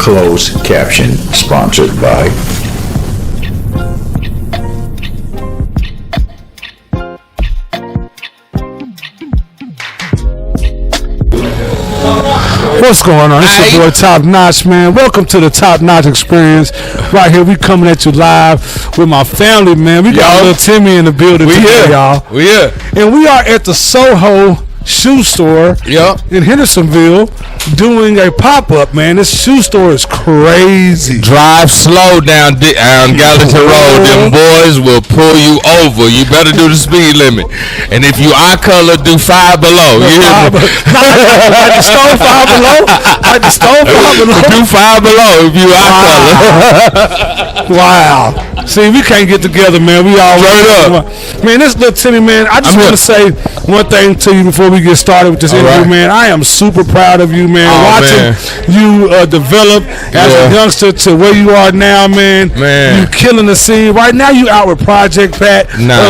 closed caption, sponsored by What's going on? It's your boy Top Notch, man. Welcome to the Top Notch Experience. Right here, we coming at you live with my family, man. We got little Timme in the building today, y'all. We here. And we are at the Soho shoe store in Hendersonville doing a pop-up, man. This shoe store is crazy. Drive slow down Gallatin Road. Them boys will pull you over. You better do the speed limit. And if you eye color, do 5 below. You hear me? Like the stove 5 below? Like the stove 5 below? Do 5 below if you eye color. Wow. See, we can't get together, man. We all up. Man, this little Timme, man, I just want to say one thing to you before we get started with this interview, man. I am super proud of you, man. Watching you develop as a youngster to where you are now, man. You killing the scene. Right now, you out with Project Pat.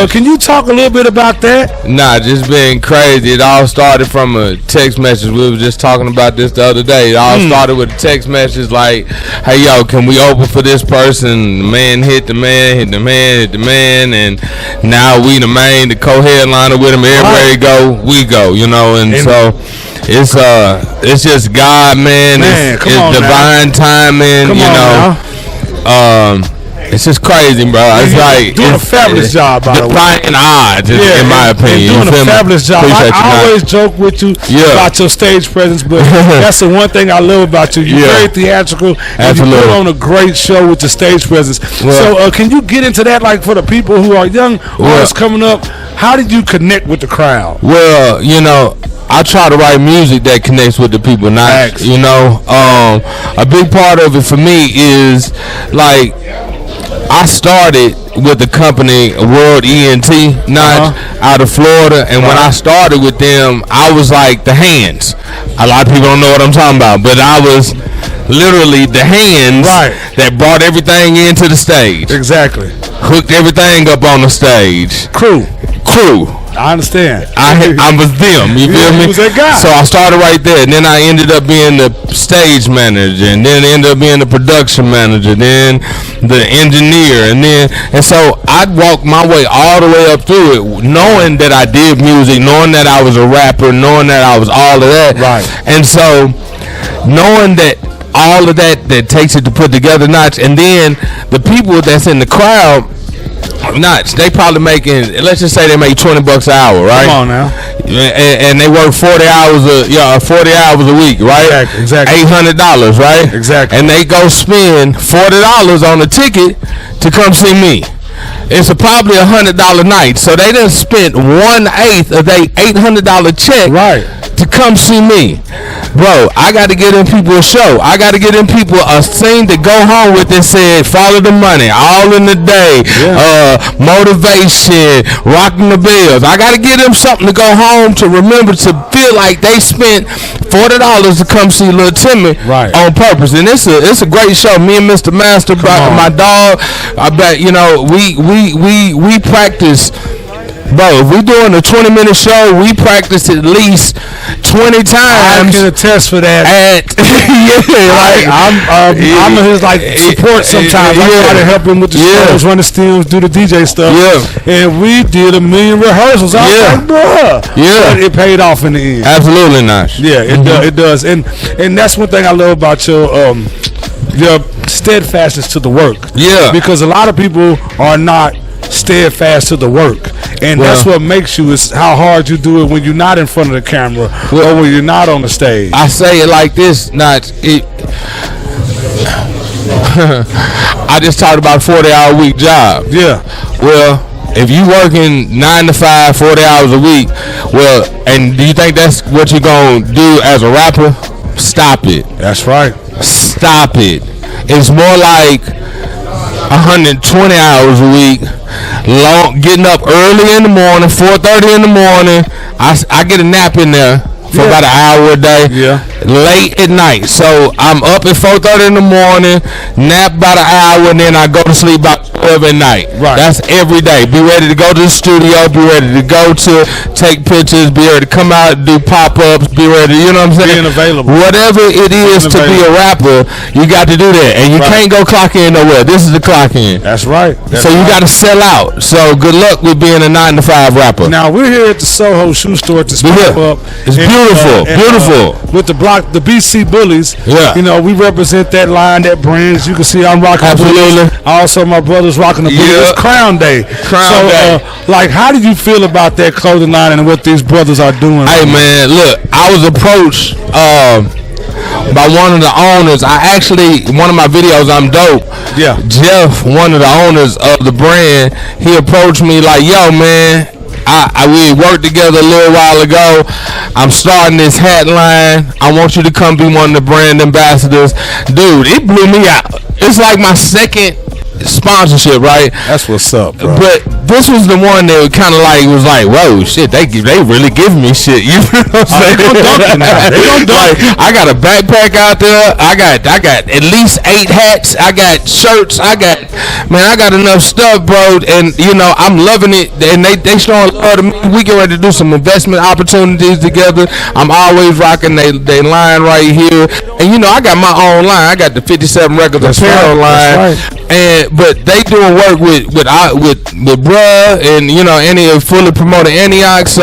Can you talk a little bit about that? Nah, just being crazy. It all started from a text message. We were just talking about this the other day. It all started with a text message like, hey, yo, can we open for this person? The man hit the man, hit the man, hit the man, and now we the main, the co-headliner with him. Everywhere he go, we go, you know, and so it's just God, man. It's divine timing, you know. It's just crazy, bro. It's like doing a fabulous job, by the way. Defying odds, in my opinion. Doing a fabulous job. I always joke with you about your stage presence, but that's the one thing I love about you. You're very theatrical, and you put on a great show with the stage presence. So, can you get into that, like for the people who are young artists coming up? How did you connect with the crowd? Well, you know, I try to write music that connects with the people. Not, you know, a big part of it for me is like, I started with the company World ENT out of Florida, and when I started with them, I was like the hands. A lot of people don't know what I'm talking about, but I was literally the hands that brought everything into the stage. Exactly. Hooked everything up on the stage. Crew. I understand. I was them. You feel me? Was that guy. So I started right there, and then I ended up being the stage manager, and then ended up being the production manager, then the engineer, and so I'd walk my way all the way up through it, knowing that I did music, knowing that I was a rapper, knowing that I was all of that. Right. And so knowing that all of that takes it to put together Notch, and then the people that's in the crowd. Notch, they probably making, let's just say they make $20 an hour, right? Come on now. And they work 40 hours a week, right? Exactly. $800, right? Exactly. And they go spend $40 on a ticket to come see me. It's probably $100 night, so they done spent 1/8 of their $800 check to come see me. Bro, I got to get them people a show. I got to get them people a scene to go home with and said, follow the money, all in the day, motivation, rocking the bells. I got to get them something to go home to remember, to feel like they spent $40 to come see Lil Timme on purpose. And it's a great show. Me and Mr. Master, my dog, I bet, you know, we practice. Bro, if we doing a 20-minute show, we practice at least 20 times. I can attest for that. I'm his support sometimes. I try to help him with the shows, run the stems, do the DJ stuff. And we did 1 million rehearsals. I was like, bruh. But it paid off in the end. Absolutely not. Yeah, it does. And that's one thing I love about your steadfastness to the work. Yeah. Because a lot of people are not steadfast to the work, and that's what makes you, is how hard you do it when you're not in front of the camera or when you're not on the stage. I say it like this, I just talked about a 40-hour week job. Yeah. Well, if you working 9 to 5, 40 hours a week, and do you think that's what you're gonna do as a rapper? Stop it. That's right. Stop it. It's more like 120 hours a week, getting up early in the morning, 4:30 in the morning. I get a nap in there for about an hour a day. Yeah. late at night. So I'm up at 4:30 in the morning, nap about an hour, and then I go to sleep about 12 at night. Right. That's every day. Be ready to go to the studio. Be ready to go to take pictures. Be ready to come out and do pop-ups. Be ready, you know what I'm saying? Being available. Whatever it is to be a rapper, you got to do that. And you can't go clock in nowhere. This is the clock in. That's right. So you got to sell out. So good luck with being a 9-to-5 rapper. Now we're here at the Soho shoe store to pop up. It's beautiful, beautiful. With the BC Bullies. Yeah. You know, we represent that line, that brand. As you can see, I'm rocking the Bullies. Also, my brother's rocking the Bullies. It's Crown Day. Crown Day. Like, how did you feel about that clothing line and what these brothers are doing? Hey, man, look, I was approached by one of the owners. One of my videos, I'm dope. Yeah. Jeff, one of the owners of the brand, he approached me like, yo, man, we worked together a little while ago. I'm starting this hat line. I want you to come be one of the brand ambassadors. Dude, it blew me out. It's like my second sponsorship, right? That's what's up, bro. But this was the one that kind of like was like, whoa, shit, they really give me shit. You know what I'm saying? They gonna dunk you now. They gonna dunk. Like, I got a backpack out there. I got at least 8 hats. I got shirts. I got enough stuff, bro. And you know, I'm loving it. And they showing love to me. We get ready to do some investment opportunities together. I'm always rocking they line right here. And you know, I got my own line. I got the 57 Records apparel line. And but they doing work with bruh and you know fully promoted Antioch. So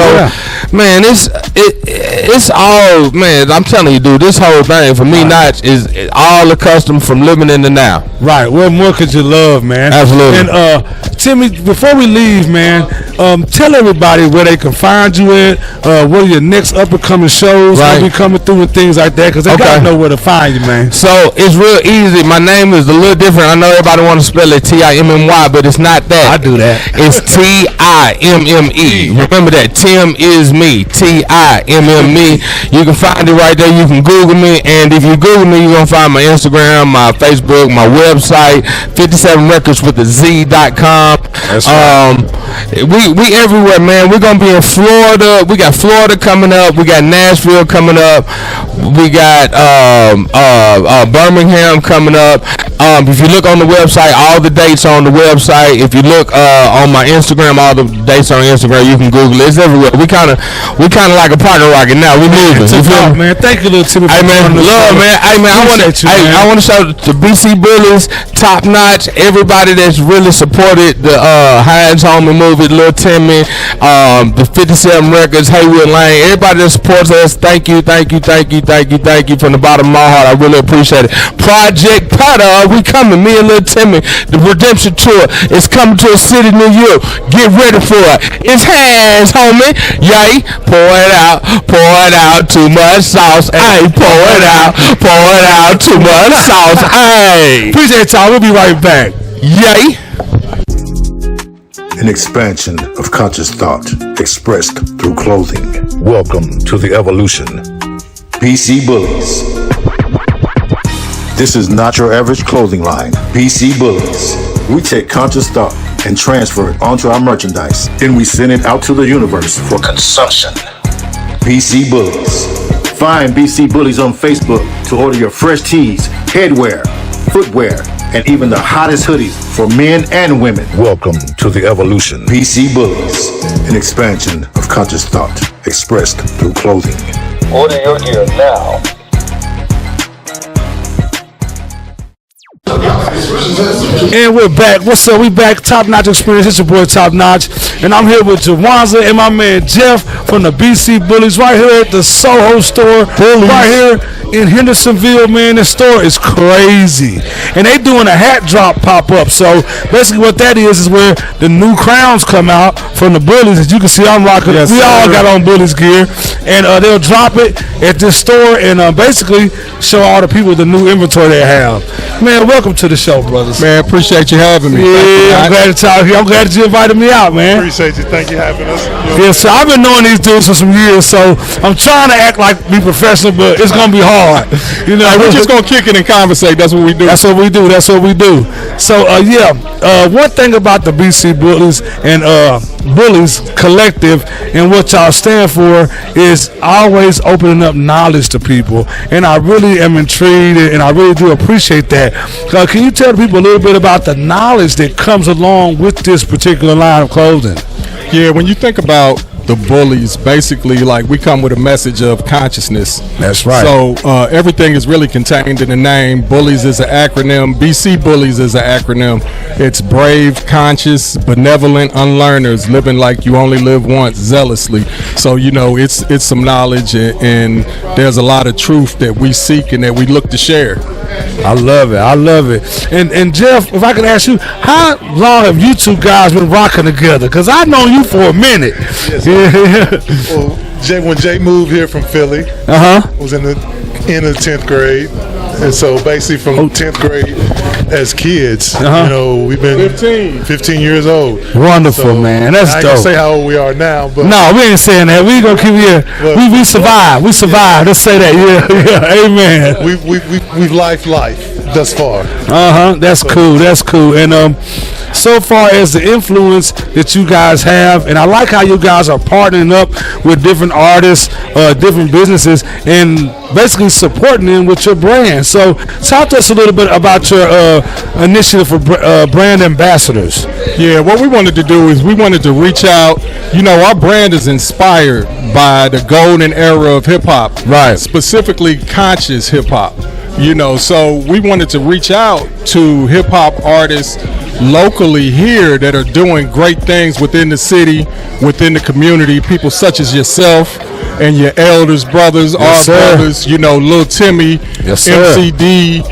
man, it's all, man. I'm telling you, dude, this whole thing for me, Notch, is all accustomed from living in the now. Right. What more could you love, man? Absolutely. And Timme, before we leave, man, tell everybody where they can find you at. What are your next up and coming shows will be coming through and things like that, because they gotta know where to find you, man. So it's real easy. My name is a little different. I know everybody want to spell it Timme, but it's not that. I do that. It's Timme. Remember that. Tim is me. Timme. You can find it right there. You can Google me, and if you Google me, you're gonna find my Instagram, my Facebook, my website, 57records with the Z.com. That's right. We everywhere, man. We're gonna be in Florida. We got Florida coming up. We got Nashville coming up. We got Birmingham coming up. If you look on the website, all the dates are on the website. If you look on my Instagram, all the dates are on Instagram. You can Google it. It's everywhere. We kind of like a partner rocket now. We moving. Man, thank you, little Timme. Hey man, love, man. Hey man, I want to show the BC Bullies, top notch. Everybody that's really supported the Hines Homie movie, Lil Timme, the 57 Records, Haywood Lane. Everybody that supports us, thank you from the bottom of my heart. I really appreciate it. Project Potter, we coming. Me and Lil Timme, the Redemption Tour is coming to a city near you. Get ready for it. It's Hands, homie. Yay, pour it out, too much sauce. Ay, pour it out, too much sauce. Ay. Appreciate y'all. We'll be right back. Yay. An expansion of conscious thought expressed through clothing. Welcome to the evolution. BC Bullies. This is not your average clothing line. BC Bullies. We take conscious thought and transfer it onto our merchandise. Then we send it out to the universe for consumption. BC Bullies. Find BC Bullies on Facebook to order your fresh tees, headwear, footwear, and even the hottest hoodies for men and women. Welcome to the evolution. BC Bullies. An expansion of conscious thought expressed through clothing. Order your gear now. And we're back. What's up? We back. Top Notch Experience. It's your boy Top Notch, and I'm here with Jawanza and my man Jeff from the BC Bullies, right here at the Soho store, right here in Hendersonville. Man, this store is crazy, and they doing a hat drop pop up. So basically, what that is where the new crowns come out from the Bullies. As you can see, I'm rocking. Yes, we all got on Bullies gear, and they'll drop it at this store and basically show all the people the new inventory they have. Man, welcome to the show, brothers. Man, appreciate you having me. Yeah, I'm glad to talk here. I'm glad that you invited me out, man. Appreciate you. Thank you for having us. Yeah, so I've been knowing these dudes for some years, so I'm trying to act like be professional, but it's gonna be hard. hard. You know, we're just gonna kick it and conversate. That's what we do. That's what we do. That's what we do. So one thing about the BC Bullies and Bullies Collective and what y'all stand for is always opening up knowledge to people, and I really am intrigued, and I really do appreciate that. Can you tell people a little bit about the knowledge that comes along with this particular line of clothing? Yeah, when you think about the Bullies, basically, like, we come with a message of consciousness. That's right. So everything is really contained in the name. Bullies is an acronym. BC Bullies is an acronym. It's brave, conscious, benevolent unlearners living like you only live once, zealously. So, you know, it's some knowledge, and there's a lot of truth that we seek and that we look to share. I love it. I love it. And Jeff, if I could ask you, how long have you two guys been rocking together? Because I've known you for a minute. Yes, well, when Jay moved here from Philly, was in the end of the 10th grade. And so basically from 10th grade as kids, you know, we've been 15 years old. Wonderful, so, man. That's dope. I can't say how old we are now, but no, we ain't saying that. We gonna keep here. We survived. We survived. Let's say that. Yeah. Amen. We've life thus far. That's cool. That's cool. And so far as the influence that you guys have, and I like how you guys are partnering up with different artists, different businesses, and basically supporting them with your brand. So talk to us a little bit about your initiative for brand ambassadors. Yeah, what we wanted to do is we wanted to reach out. You know, our brand is inspired by the golden era of hip-hop. Right. Specifically conscious hip-hop. You know, so we wanted to reach out to hip-hop artists locally here that are doing great things within the city, within the community, people such as yourself and your elders, brothers, our brothers, you know, Lil Timme, MCD,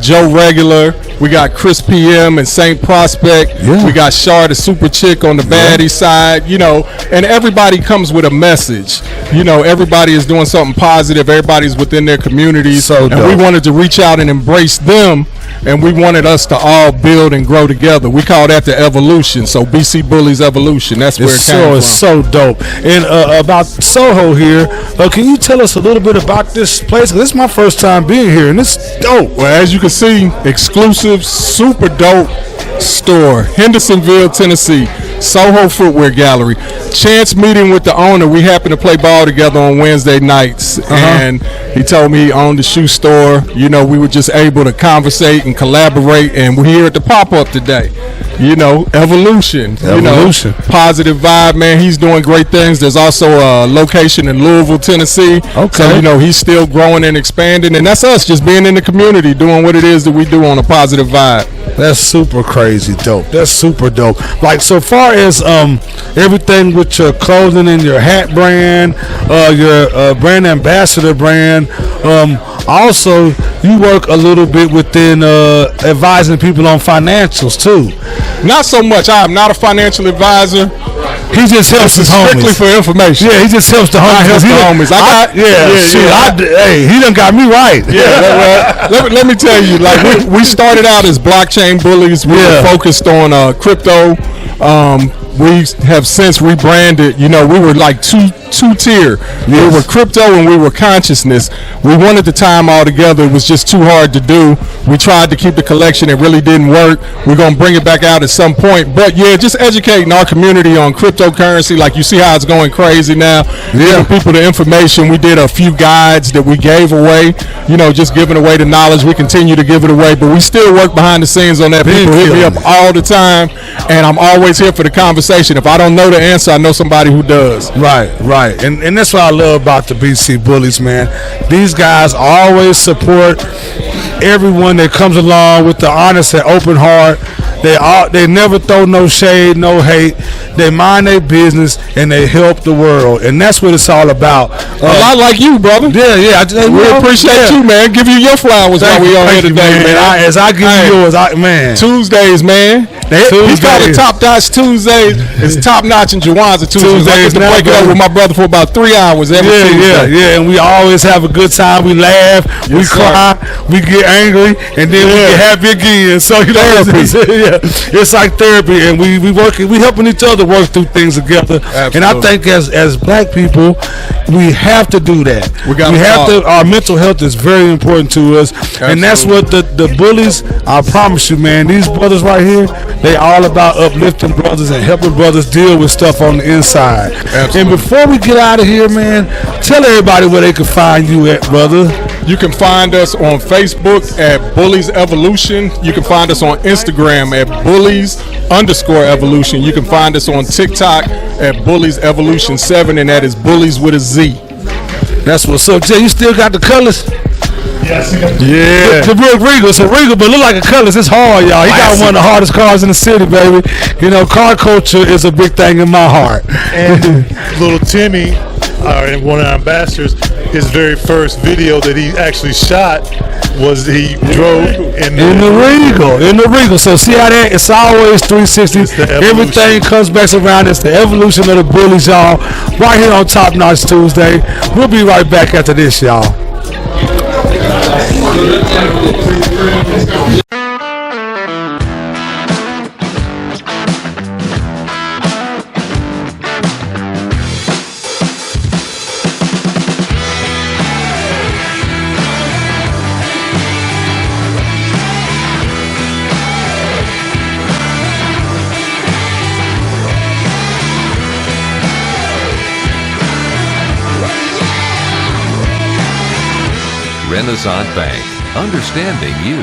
Joe Regular. We got Chris PM and St. Prospect. We got Shar, the super chick on the baddie side, you know, and everybody comes with a message. You know, everybody is doing something positive. Everybody's within their communities. And we wanted to reach out and embrace them, and we wanted us to all build and grow together. We call that the evolution. So BC Bullies Evolution. That's where it came from. It's so dope. And about Soho here, can you tell us a little bit about this place? This is my first time being here, and it's dope. Well, as you can see, exclusive, super dope store, Hendersonville, Tennessee, Soho Footwear Gallery. Chance meeting with the owner. We happened to play ball together on Wednesday nights, and he told me he owned the shoe store. You know, we were just able to conversate and collaborate, and we're here at the pop-up today. You know, evolution. You know, positive vibe, man. He's doing great things. There's also a location in Louisville, Tennessee. So, you know, he's still growing and expanding, and that's us just being in the community, doing what it is that we do on a positive vibe. That's super crazy dope. That's super dope. Like, so far as everything with your clothing and your hat brand, your brand ambassador brand, also you work a little bit within advising people on financials too. Not so much. I am not a financial advisor. He just helps his homies. Strictly for information. Yeah, he just helps the homies. Hey, he done got me right. Yeah. Let me tell you, like, we started out as blockchain bullies. We were focused on crypto. We have since rebranded. You know, we were like two-tier. We were crypto and we were consciousness. We wanted to tie them all together. It was just too hard to do. We tried to keep the collection. It really didn't work. We're going to bring it back out at some point. But, yeah, just educating our community on cryptocurrency. Like, you see how it's going crazy now. Giving people the information. We did a few guides that we gave away. You know, just giving away the knowledge. We continue to give it away. But we still work behind the scenes on that. People hit me up all the time. And I'm always here for the conversation. If I don't know the answer, I know somebody who does. Right. And that's what I love about the BC Bullies, man. These guys always support everyone that comes along with the honest and open heart. They never throw no shade, no hate. They mind their business and they help the world, and that's what it's all about. A lot like you, brother. Yeah. We appreciate you, man. Give you your flowers while we are here today, man. As I give you yours, man. Tuesdays, man. He's called it Top Notch Tuesdays. It's Top Notch and Juwanza Tuesdays. I get to break it up with my brother for about 3 hours every Tuesday. Yeah, and we always have a good time. We laugh, we cry, we get angry, and then we get happy again. So you know, it's like therapy, and we helping each other work through things together. Absolutely. And I think as black people, we have to do that. Our mental health is very important to us. Absolutely. And that's what the bullies, I promise you, man, these brothers right here, they all about uplifting brothers and helping brothers deal with stuff on the inside. Absolutely. And before we get out of here, man, tell everybody where they can find you at, brother. You can find us on Facebook at Bullies Evolution. You can find us on Instagram at Bullies_Evolution. You can find us on TikTok at Bullies Evolution 7, and that is Bullies with a Z. That's what's up, Jay. You still got the colors? Yes. Yeah. The Regal. So Regal, but look like a colors. It's hard, y'all. He got one of the hardest cars in the city, baby. You know, car culture is a big thing in my heart. And little Timme, one of our ambassadors, his very first video that he actually shot was he drove in the Regal. So see how that it's always 360. Everything comes back around. It's the evolution of the bullies, y'all. Right here on Top Notch Tuesday. We'll be right back after this, y'all. Renaissance Bank, understanding you.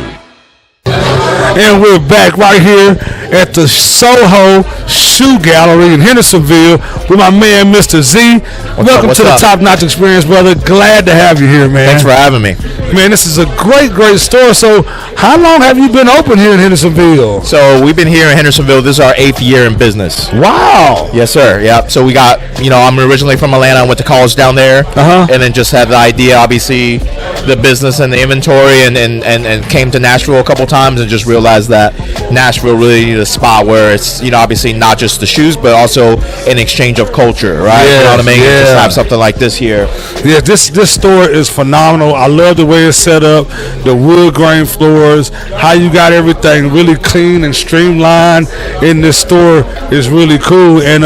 And we're back right here at the Soho Shoe Gallery in Hendersonville with my man, Mr. Z. Welcome to the Top Notch Experience, brother. Glad to have you here, man. Thanks for having me. Man, this is a great store. So how long have you been open here in Hendersonville? So we've been here in Hendersonville. This is our 8th year in business. Wow. Yes, sir. Yeah. So we got, I'm originally from Atlanta. I went to college down there. And then just had the idea, obviously, the business and the inventory, and came to Nashville a couple times and just realized that Nashville really needed a spot where it's, obviously not just the shoes, but also an exchange of culture, right? Yeah, you know what I mean? Yeah. Just have something like this here. Yeah, this store is phenomenal. I love the way it's set up, the wood grain floors, how you got everything really clean and streamlined in this store is really cool. And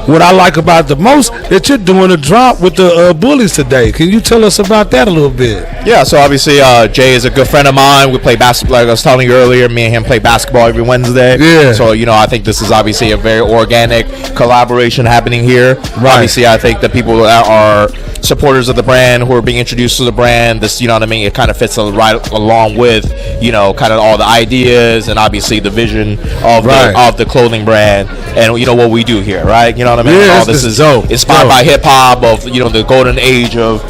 what I like about it the most, that you're doing a drop with the bullies today. Can you tell us about that a little bit? Yeah, so obviously Jay is a good friend of mine. We play basketball, like I was telling you earlier. Me and him play basketball every Wednesday. Yeah. So, I think this is obviously a very organic collaboration happening here. Right. Obviously, I think the people that are supporters of the brand, who are being introduced to the brand, this, it kind of fits right along with, kind of all the ideas and obviously the vision of the clothing brand and, what we do here, right? You know what I mean? Yeah, all this is dope. Inspired by hip-hop of, the golden age of,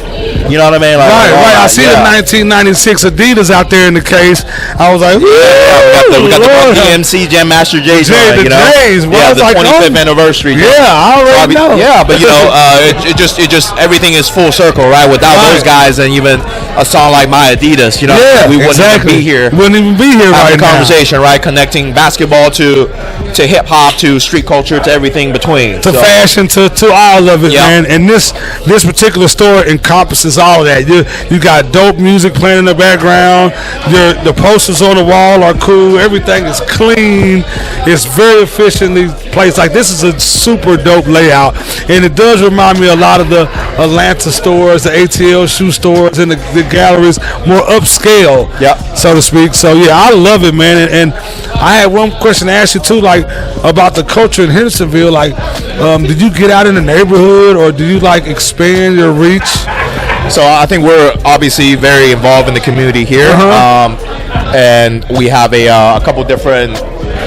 you know what I mean? Like, right. I see the 1996 Adidas out there in the case. I was like, we got the DMC Jam Master J's on, the J's. Yeah, the 25th anniversary. Yeah, I already know. Yeah, but it just everything is full circle, right? Without those guys and even a song like My Adidas, we wouldn't even be here. Wouldn't even be here right now. Conversation, right? Connecting basketball to hip hop, to street culture, to everything between. To fashion, to all of it, man. And this particular store encompasses all that. You got dope music playing in the background. The posters on the wall are cool. Everything is clean. It's very efficiently placed. Like, this is a super dope layout, and it does remind me a lot of the Atlanta stores, the ATL shoe stores, and the galleries, more upscale, so to speak. So yeah, I love it, man. And I had one question to ask you too, like about the culture in Hendersonville. Like, did you get out in the neighborhood, or do you expand your reach? So I think we're obviously very involved in the community here, and we have a couple different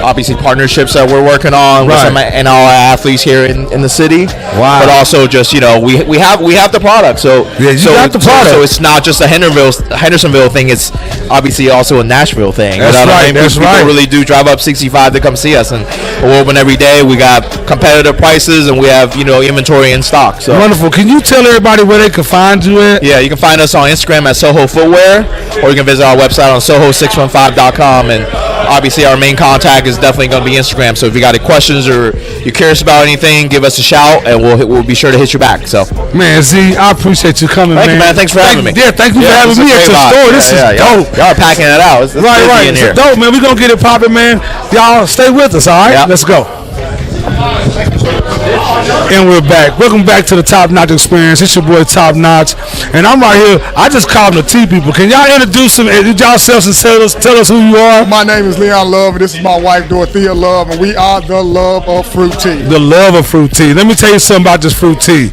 obviously partnerships that we're working on with some and our athletes here in the city. Wow. But also just we have the product. So got the product. So it's not just a Hendersonville thing. It's obviously also a Nashville thing. That's right. People really do drive up 65 to come see us, and we're open every day. We got competitive prices, and we have inventory in stock. So wonderful. Can you tell everybody where they can find you at? Yeah, you can find us on Instagram at Soho Footwear, or you can visit our website on soho615.com and obviously our main contact is definitely going to be Instagram. So if you got any questions or you're curious about anything, give us a shout, and we'll be sure to hit you back. So, man, Z, I appreciate you coming, thank man. you, man. Thanks for having me. Yeah, thank you for having me at your store. This is dope. Y'all are packing it out. It's right. In here. It's dope, man. We're going to get it popping, man. Y'all stay with us, all right? Yeah. Let's go. And we're back. Welcome back to the Top Notch Experience. It's your boy Top Notch, and I'm right here. I just called them the T people. Can y'all introduce yourselves and tell us who you are? My name is Leon Love, and this is my wife Dorthea Love, and we are the Love of Fruit Tea. The Love of Fruit Tea. Let me tell you something about this fruit tea.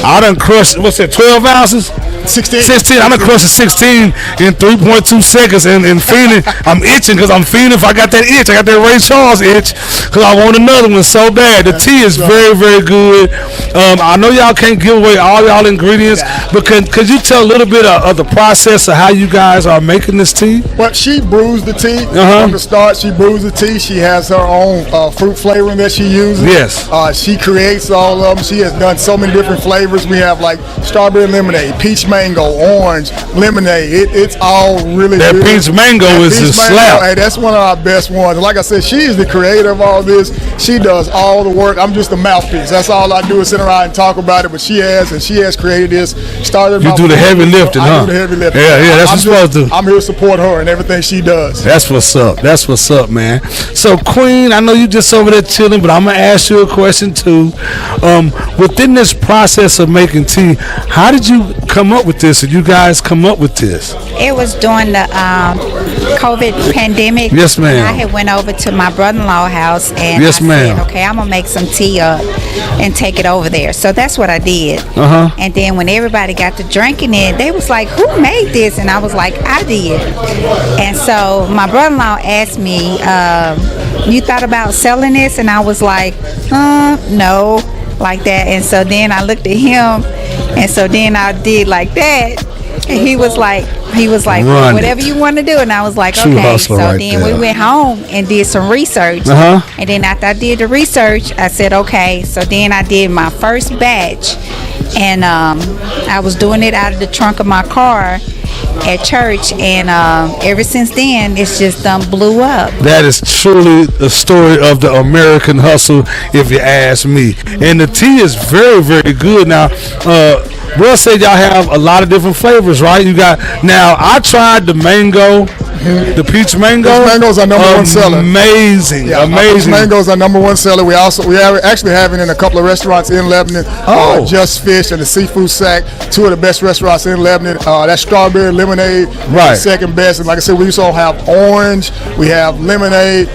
I done crushed, 12 ounces? 16. I done crushed 16 in 3.2 seconds, and fiending. I'm itching because I'm fiending. If I got that itch, I got that Ray Charles itch because I want another one so bad. The tea is very, very good. I know y'all can't give away all y'all ingredients, but could you tell a little bit of the process of how you guys are making this tea? Well, she brews the tea from the start. She brews the tea. She has her own fruit flavoring that she uses. Yes. She creates all of them. She has done so many different flavors. We have like strawberry lemonade, peach mango, orange lemonade. It's all really that good. Peach mango is a slap. Hey, that's one of our best ones. Like I said, she's the creator of all this. She does all the work. I'm just a mouthpiece. That's all I do is sit around and talk about it. But she has created this. You do the heavy lifting, huh? I do the heavy lifting. Yeah, that's what you're supposed to do. I'm here to support her and everything she does. That's what's up, man. So, Queen, I know you just over there chilling, but I'm gonna ask you a question too. Within this process of making tea, how did you come up with this? Did you guys come up with this? It was during the COVID pandemic. Yes, ma'am. I had went over to my brother-in-law's house and yes, I ma'am. said, okay, I'm gonna make some tea up and take it over there. So that's what I did. And then when everybody got to drinking it, they was like, who made this? And I was like, I did. And so my brother-in-law asked me, you thought about selling this? And I was like, no, like that. And so then I looked at him, and so then I did like that. And he was like, whatever you want to do. And I was like, True okay. So right then there. we went home and did some research. And then after I did the research, I said, okay. So then I did my first batch, and I was doing it out of the trunk of my car at church, and ever since then it's just blew up. That is truly the story of the American hustle, if you ask me. And the tea is very, very good. Now, Bro said y'all have a lot of different flavors, right? You got, now I tried the mango, the peach mango. Peach mango's our number one seller. Amazing, yeah, amazing. Peach mango's our number one seller. We actually have it in a couple of restaurants in Lebanon. Just Fish and the Seafood Sack, two of the best restaurants in Lebanon. That's strawberry lemonade, right? Second best. And like I said, we also have orange. We have lemonade.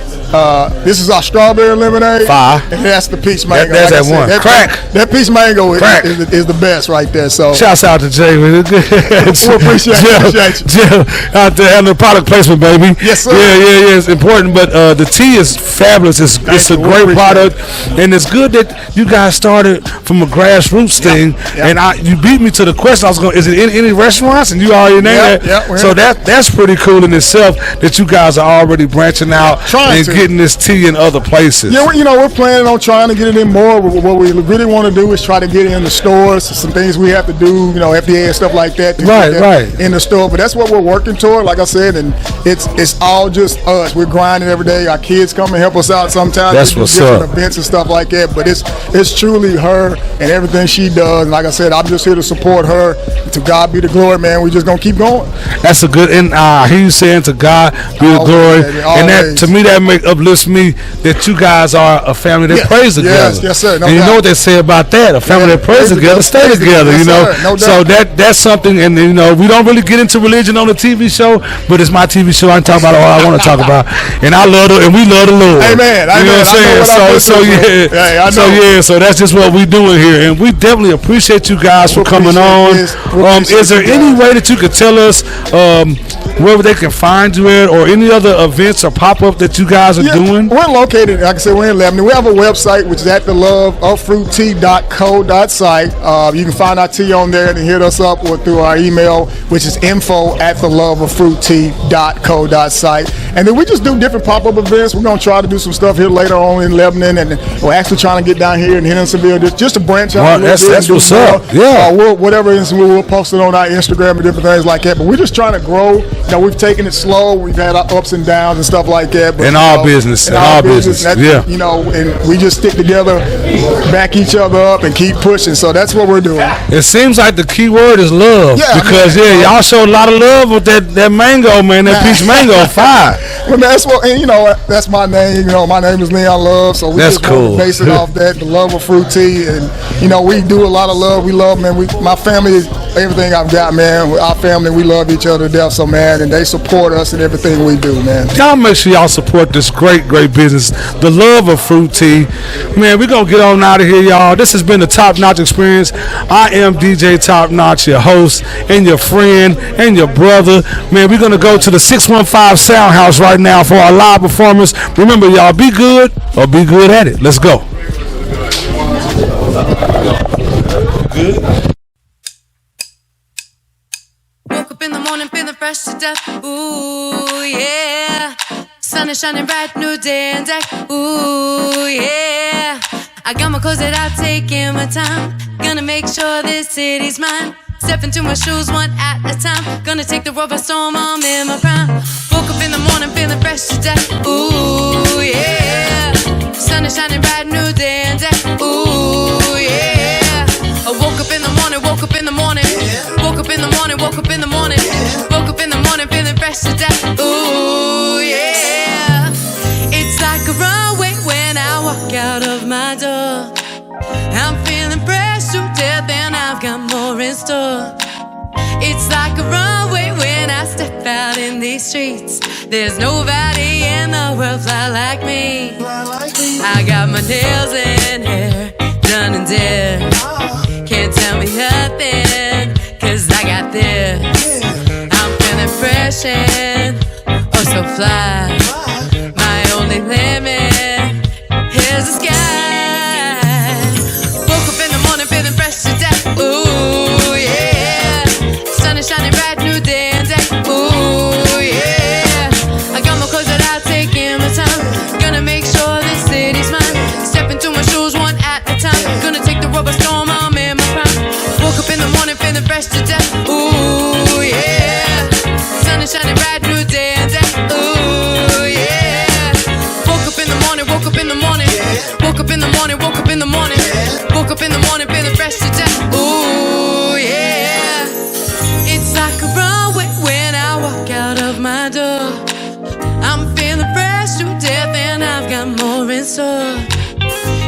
This is our strawberry lemonade. Fire. And that's the peach mango. There's like that one. That peach mango is the best right there. So shouts out to Jay. We appreciate you. Jim out there having the product placement, baby. Yes, sir. Yeah. It's important. But the tea is fabulous. It's a great product, and it's good that you guys started from a grassroots thing. And you beat me to the question. I was going, is it in any restaurants? And you already named that. So that's pretty cool in itself that you guys are already branching out and getting this tea in other places. Yeah, we're planning on trying to get it in more. What we really want to do is try to get it in the stores. Some things we have to do, FDA and stuff like that. To get that in the store. But that's what we're working toward, like I said, and it's all just us. We're grinding every day. Our kids come and help us out sometimes. That's what's up. Different events and stuff like that. But it's truly her and everything she does. And like I said, I'm just here to support her. To God be the glory, man. We're just gonna keep going. That's a good. And I hear you saying, "To God be the glory," and that to me that uplifts me that you guys are a family that prays together. Yes, sir. No and you doubt. know what they say about that: a family that prays together, stay together. Yes, no so that's something. And we don't really get into religion on the TV show, but it's my TV show. I can talk about all I want to talk about, and I love and we love the Lord. Amen. You know what I'm saying? So that's just what we're doing here, and we definitely appreciate you guys for coming on. Is there any way that you could tell us where they can find you at, or any other events or pop-up that you guys are doing? We're located, like I said, we're in Lebanon. We have a website, which is at theloveoffruittea.co.site. You can find our tea on there and hit us up or through our email, which is info@theloveoffruittea.co.site. And then we just do different pop-up events. We're going to try to do some stuff here later on in Lebanon, and we're actually trying to get down here in Hendersonville just to branch out a little bit. That's what's up. Yeah. Whatever, we'll post it on our Instagram and different things like that. But we're just trying to grow we've taken it slow. We've had our ups and downs and stuff like that. But, in all business. Yeah. You know, and we just stick together, back each other up, and keep pushing. So that's what we're doing. It seems like the key word is love. Yeah, because y'all show a lot of love with that mango, man. That peach mango fire. Well, that's what, and that's my name. My name is Leon Love. So we that's just cool. Base it off that, the love of fruit tea, and we do a lot of love. We love, man. My family is everything I've got, man. Our family, we love each other to death, so man, and they support us in everything we do, man. Y'all make sure y'all support this great business, the love of fruit tea. Man, we're going to get on out of here, y'all. This has been the Top Notch Experience. I am DJ Top Notch, your host and your friend and your brother. Man, we're going to go to the 615 Sound House right now for our live performance. Remember, y'all, be good or be good at it. Let's go. Good. Woke up in the morning feeling fresh to death. Ooh, yeah. Sun is shining bright, new day and day. Ooh, yeah. I got my clothes out, taking my time. Gonna make sure this city's mine. Step into my shoes one at a time. Gonna take the road by storm, I'm in my prime. Woke up in the morning feeling fresh to death. Ooh, yeah. Sun is shining bright, new day and day. Ooh, yeah. I woke up in the morning, woke up in the morning. Woke up in the morning, woke up in the morning. Woke up in the morning feeling fresh to death. Ooh, yeah. It's like a runway when I walk out of my door. I'm feeling fresh to death and I've got more in store. It's like a runway when I step out in these streets. There's nobody in the world fly like me. I got my nails and hair done and dead. Can't tell me nothing, cause I got this. I'm feeling fresh and oh so fly. My only limit is the sky. Woke up in the morning feeling fresh to death. Ooh, yeah. Sun is shining bright, new day and day. Ooh, yeah. I got my clothes out, taking my time. Gonna make sure this city's mine. Step into my shoes one at a time. Gonna take the road by storm, I'm in my prime. Woke up in the morning feeling fresh to death. Ooh, yeah. Sun is shining bright, new day and day. Ooh, yeah. Woke up in the morning, woke up in the morning. Woke up in the morning, woke up in the morning. Woke up in the morning feeling fresh to death. Ooh, yeah. It's like a runway when I walk out of my door. I'm feeling fresh to death and I've got more in store.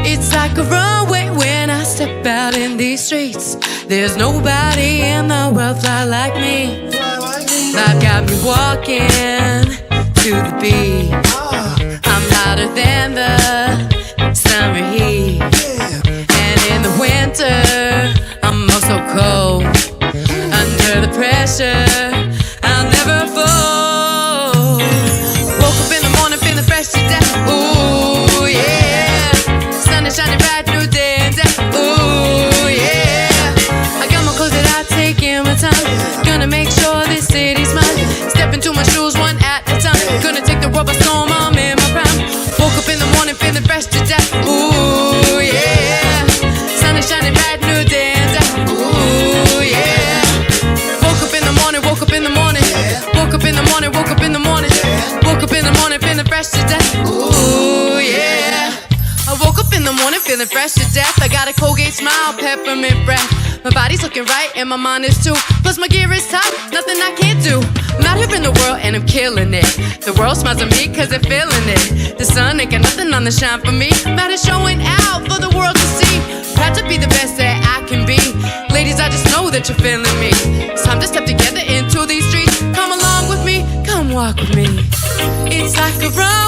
It's like a runway when I step out in these streets. There's nobody in the world fly like me. Life got me walking to the beat. I'm hotter than the summer heat. And in the winter, I'm also cold. Under the pressure, I'll never fall. Woke up in the morning feeling fresh to death. Ooh, yeah. Sun is shining bright, new day and day. Ooh, yeah. I got my clothes out, taking my time. Gonna make sure this city's mine. Step into my shoes one at a time. Gonna take the road by storm, I'm in my prime. Woke up in the morning feeling fresh to death. Ooh, yeah. Sun is shining bright, new day and day. Ooh, yeah. Woke up in the morning, woke up in the morning. Woke up in the morning, woke up in the morning. Woke up in the morning feeling fresh to death. Ooh, yeah. I woke up in the morning feeling fresh to death. I got a Colgate smile, peppermint breath. My body's looking right and my mind is too. Plus my gear is top, nothing I can't do. I'm out here in the world and I'm killing it. The world smiles at me cause they're feeling it. The sun ain't got nothing on the shine for me. I'm out here showing out for the world to see. Proud to be the best that I can be. Ladies, I just know that you're feeling me. It's time to step together into these streets. Come along with me, come walk with me. It's like a run